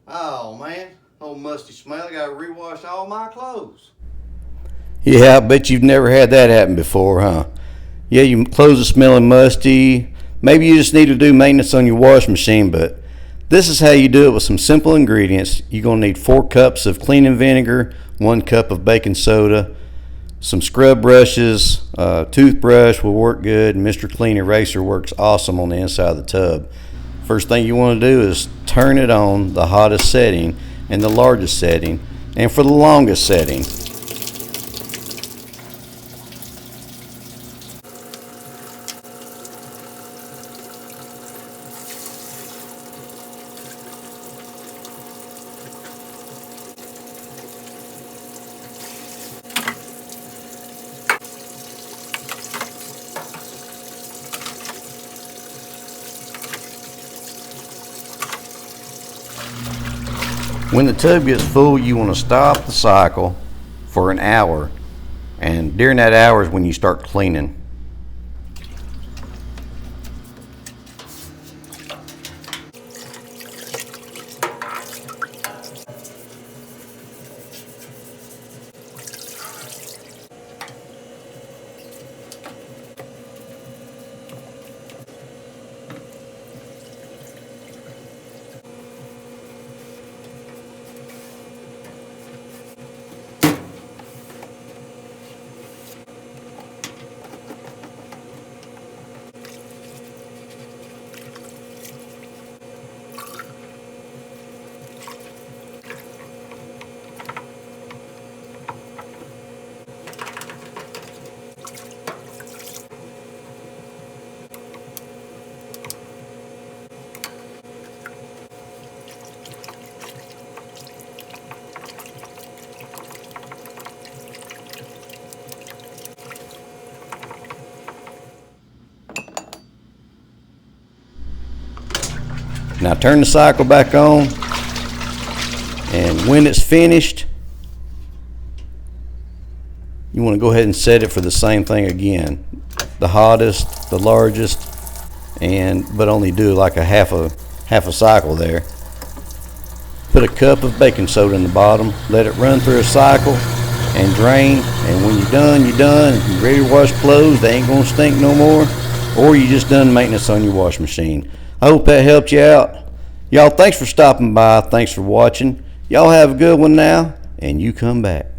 Oh man, old musty Smelly got to rewash all my clothes. Yeah, I bet you've never had that happen before, huh? Yeah, your clothes are smelling musty. Maybe you just need to do maintenance on your wash machine, but this is how you do it with some simple ingredients. You're going to need 4 cups of cleaning vinegar, 1 cup of baking soda, some scrub brushes, toothbrush will work good. Mr. Clean Eraser works awesome on the inside of the tub. First thing you want to do is turn it on the hottest setting and the largest setting, and for the longest setting. When the tub gets full, you want to stop the cycle for an hour, and during that hour is when you start cleaning. Now turn the cycle back on, and when it's finished, you want to go ahead and set it for the same thing again. The hottest, the largest, but only do like a half a cycle there. Put a cup of baking soda in the bottom, let it run through a cycle and drain, and when you're done, you're done. You're ready to wash clothes, they ain't gonna stink no more, or you just done maintenance on your wash machine. I hope that helped you out. Y'all, thanks for stopping by. Thanks for watching. Y'all have a good one now, and you come back.